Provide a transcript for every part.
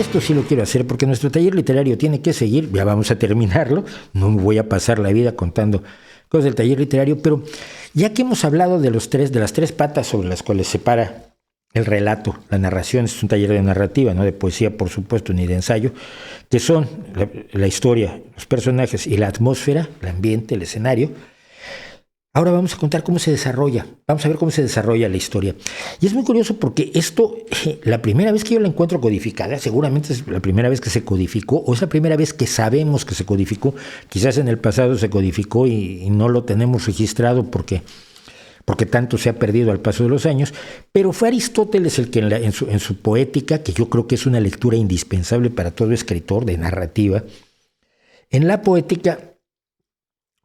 esto sí lo quiero hacer porque nuestro taller literario tiene que seguir, ya vamos a terminarlo, no me voy a pasar la vida contando cosas del taller literario, pero ya que hemos hablado de las tres patas sobre las cuales se para el relato, la narración, es un taller de narrativa, no de poesía, por supuesto, ni de ensayo, que son la historia, los personajes y la atmósfera, el ambiente, el escenario. Ahora vamos a contar cómo se desarrolla, vamos a ver cómo se desarrolla la historia. Y es muy curioso porque esto, la primera vez que yo la encuentro codificada, seguramente es la primera vez que se codificó, o es la primera vez que sabemos que se codificó. Quizás en el pasado se codificó y no lo tenemos registrado porque tanto se ha perdido al paso de los años, pero fue Aristóteles el que en su poética, que yo creo que es una lectura indispensable para todo escritor de narrativa, en la poética,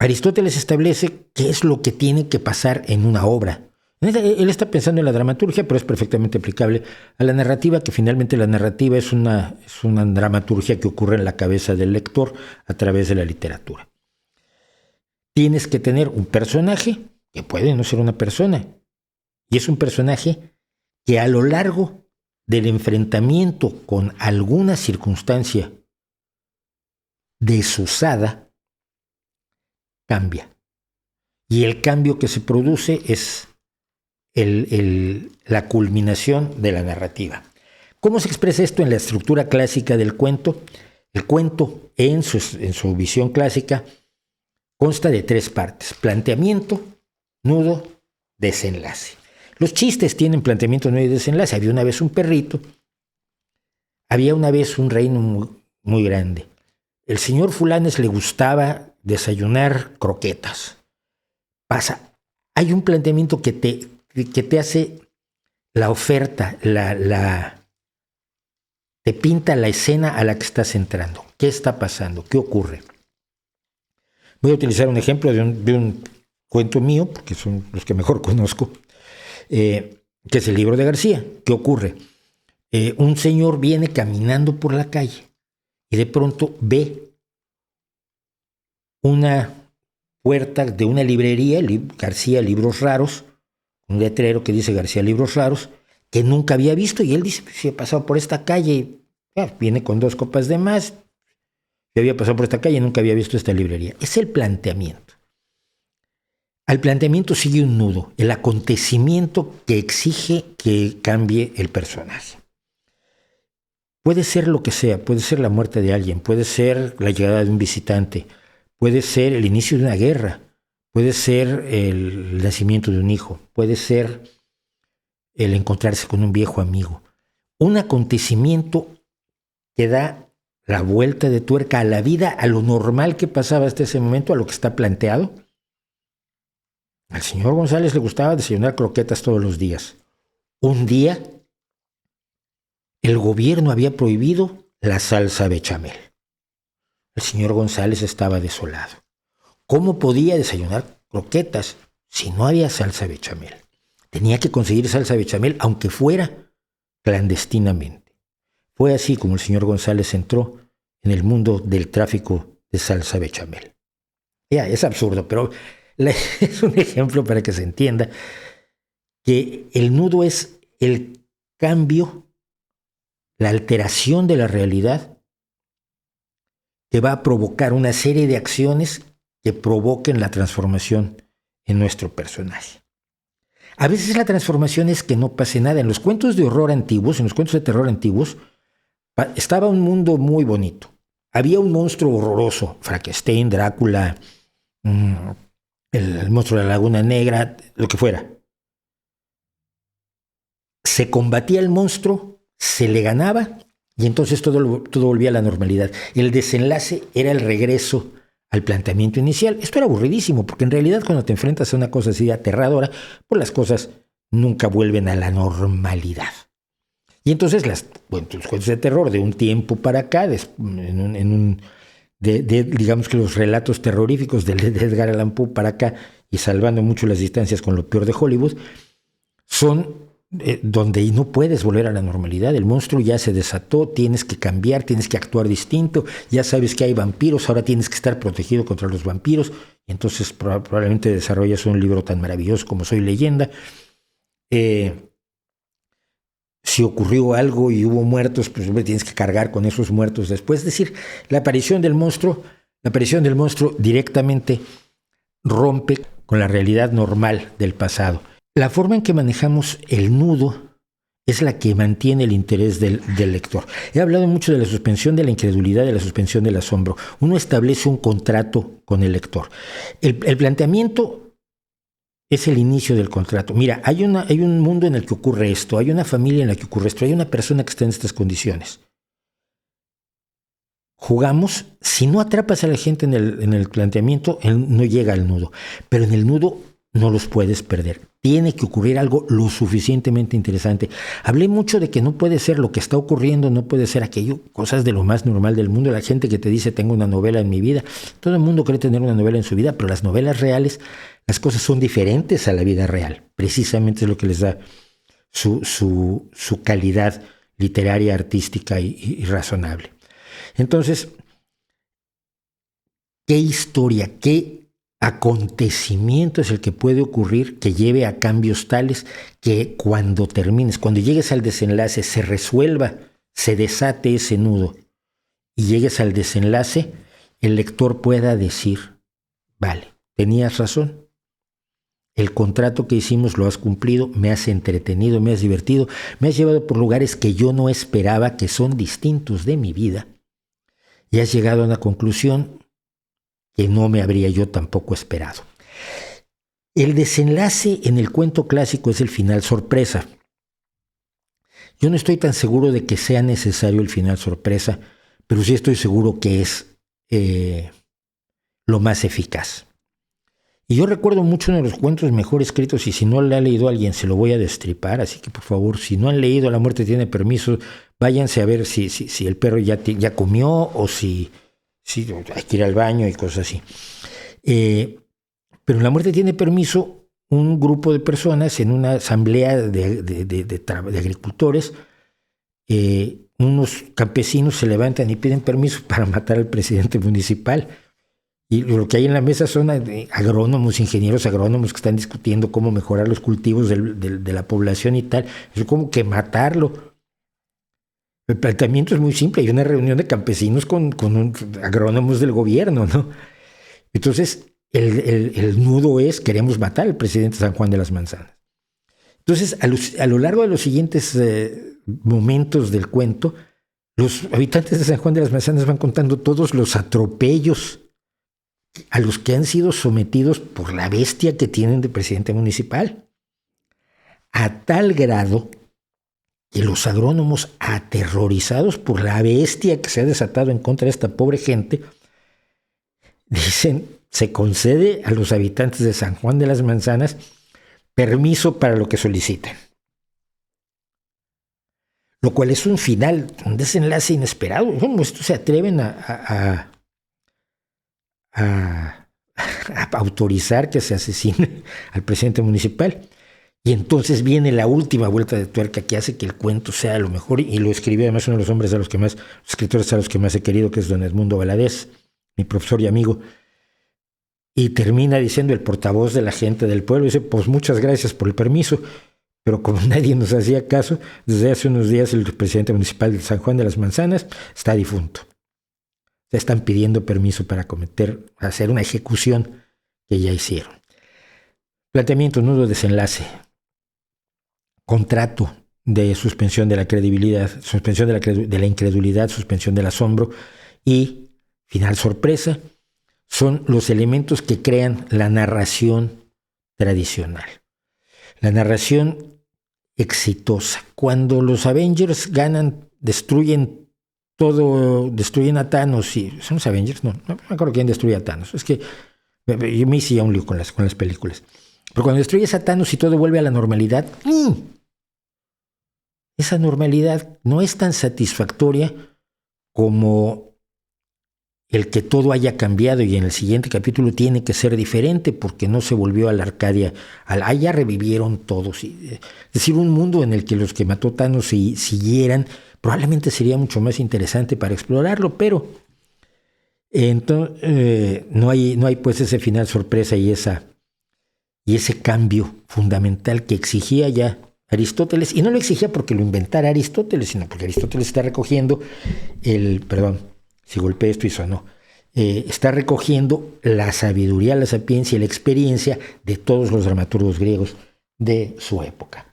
Aristóteles establece qué es lo que tiene que pasar en una obra. Él está pensando en la dramaturgia, pero es perfectamente aplicable a la narrativa, que finalmente la narrativa es una dramaturgia que ocurre en la cabeza del lector a través de la literatura. Tienes que tener un personaje, que puede no ser una persona, y es un personaje que a lo largo del enfrentamiento con alguna circunstancia desusada, cambia. Y el cambio que se produce es la culminación de la narrativa. ¿Cómo se expresa esto en la estructura clásica del cuento? El cuento, en su visión clásica, consta de tres partes: planteamiento, nudo, desenlace. Los chistes tienen planteamiento, nudo y desenlace. Había una vez un perrito, había una vez un reino muy, muy grande. El señor Fulanes le gustaba desayunar croquetas. Hay un planteamiento que te hace la oferta, te pinta la escena a la que estás entrando. ¿Qué está pasando? ¿Qué ocurre? Voy a utilizar un ejemplo de un cuento mío, porque son los que mejor conozco, que es el libro de García. ¿Qué ocurre? Un señor viene caminando por la calle y de pronto ve una puerta de una librería, García Libros Raros, un letrero que dice García Libros Raros, que nunca había visto, y él dice, si he pasado por esta calle, viene con 2 copas de más, yo había pasado por esta calle y nunca había visto esta librería. Es el planteamiento. Al planteamiento sigue un nudo, el acontecimiento que exige que cambie el personaje. Puede ser lo que sea, puede ser la muerte de alguien, puede ser la llegada de un visitante, puede ser el inicio de una guerra, puede ser el nacimiento de un hijo, puede ser el encontrarse con un viejo amigo. Un acontecimiento que da la vuelta de tuerca a la vida, a lo normal que pasaba hasta ese momento, a lo que está planteado. Al señor González le gustaba desayunar croquetas todos los días. Un día, el gobierno había prohibido la salsa bechamel. El señor González estaba desolado. ¿Cómo podía desayunar croquetas si no había salsa bechamel? Tenía que conseguir salsa bechamel, aunque fuera clandestinamente. Fue así como el señor González entró en el mundo del tráfico de salsa bechamel. Ya, es absurdo, pero es un ejemplo para que se entienda que el nudo es el cambio, la alteración de la realidad que va a provocar una serie de acciones que provoquen la transformación en nuestro personaje. A veces la transformación es que no pase nada. En los cuentos de horror antiguos, en los cuentos de terror antiguos, estaba un mundo muy bonito. Había un monstruo horroroso, Frankenstein, Drácula, el monstruo de la Laguna Negra, lo que fuera. Se combatía el monstruo, se le ganaba y entonces todo volvía a la normalidad. El desenlace era el regreso al planteamiento inicial. Esto era aburridísimo, porque en realidad cuando te enfrentas a una cosa así aterradora, pues las cosas nunca vuelven a la normalidad. Y entonces los cuentos de terror de un tiempo para acá, digamos que los relatos terroríficos de Edgar Allan Poe para acá, y salvando mucho las distancias con lo peor de Hollywood, son donde no puedes volver a la normalidad. El monstruo ya se desató, tienes que cambiar, tienes que actuar distinto, ya sabes que hay vampiros, ahora tienes que estar protegido contra los vampiros, y entonces probablemente desarrollas un libro tan maravilloso como Soy Leyenda. si ocurrió algo y hubo muertos, pues siempre tienes que cargar con esos muertos después. Es decir, la aparición del monstruo directamente rompe con la realidad normal del pasado. La forma en que manejamos el nudo es la que mantiene el interés del lector. He hablado mucho de la suspensión de la incredulidad, de la suspensión del asombro. Uno establece un contrato con el lector. El planteamiento es el inicio del contrato. Mira, hay un mundo en el que ocurre esto, hay una familia en la que ocurre esto, hay una persona que está en estas condiciones. Jugamos, si no atrapas a la gente en el planteamiento, no llega al nudo. Pero en el nudo no los puedes perder. Tiene que ocurrir algo lo suficientemente interesante. Hablé mucho de que no puede ser lo que está ocurriendo, no puede ser aquello, cosas de lo más normal del mundo. La gente que te dice, tengo una novela en mi vida. Todo el mundo cree tener una novela en su vida, pero las novelas reales, las cosas son diferentes a la vida real. Precisamente es lo que les da su calidad literaria, artística y razonable. Entonces, ¿qué historia, qué acontecimiento es el que puede ocurrir que lleve a cambios tales que cuando termines, cuando llegues al desenlace, se resuelva, se desate ese nudo y llegues al desenlace, el lector pueda decir, vale, tenías razón, el contrato que hicimos lo has cumplido, me has entretenido, me has divertido, me has llevado por lugares que yo no esperaba, que son distintos de mi vida, y has llegado a una conclusión que no me habría yo tampoco esperado. El desenlace en el cuento clásico es el final sorpresa. Yo no estoy tan seguro de que sea necesario el final sorpresa, pero sí estoy seguro que es lo más eficaz. Y yo recuerdo mucho uno de los cuentos mejor escritos, y si no lo ha leído alguien se lo voy a destripar, así que por favor, si no han leído La muerte tiene permiso, váyanse a ver si el perro ya comió o si hay que ir al baño y cosas así. Pero en La muerte tiene permiso, un grupo de personas en una asamblea de agricultores, unos campesinos se levantan y piden permiso para matar al presidente municipal. Y lo que hay en la mesa son agrónomos, ingenieros agrónomos que están discutiendo cómo mejorar los cultivos de la población y tal. Es como que matarlo. El planteamiento es muy simple. Hay una reunión de campesinos con agrónomos del gobierno, ¿no? Entonces, el nudo es, queremos matar al presidente San Juan de las Manzanas. Entonces, a lo largo de los siguientes momentos del cuento, los habitantes de San Juan de las Manzanas van contando todos los atropellos a los que han sido sometidos por la bestia que tienen de presidente municipal, a tal grado que los agrónomos, aterrorizados por la bestia que se ha desatado en contra de esta pobre gente, dicen, se concede a los habitantes de San Juan de las Manzanas permiso para lo que solicitan. Lo cual es un final, un desenlace inesperado. Bueno, esto se atreven a autorizar que se asesine al presidente municipal. Y entonces viene la última vuelta de tuerca que hace que el cuento sea lo mejor, y lo escribió además uno de los hombres los escritores a los que más he querido, que es don Edmundo Valadez, mi profesor y amigo. Y termina diciendo el portavoz de la gente del pueblo, dice, pues muchas gracias por el permiso, pero como nadie nos hacía caso, desde hace unos días el presidente municipal de San Juan de las Manzanas está difunto. Ya están pidiendo permiso para hacer una ejecución que ya hicieron. Planteamiento, nudo, desenlace. Contrato de suspensión de la credibilidad, suspensión de la incredulidad, suspensión del asombro y final sorpresa son los elementos que crean la narración tradicional. La narración exitosa. Cuando los Avengers ganan, destruyen todo, destruyen a Thanos y... ¿Son los Avengers? No me acuerdo quién destruye a Thanos. Es que yo me hice ya un lío con las películas. Pero cuando destruyes a Thanos y todo vuelve a la normalidad, esa normalidad no es tan satisfactoria como el que todo haya cambiado y en el siguiente capítulo tiene que ser diferente porque no se volvió a la Arcadia. Ya revivieron todos. Es decir, un mundo en el que los que mató Thanos siguieran probablemente sería mucho más interesante para explorarlo, pero entonces, no hay pues ese final sorpresa y ese cambio fundamental que exigía ya Aristóteles, y no lo exigía porque lo inventara Aristóteles, sino porque Aristóteles está recogiendo perdón, si golpeé esto y sonó, está recogiendo la sabiduría, la sapiencia y la experiencia de todos los dramaturgos griegos de su época.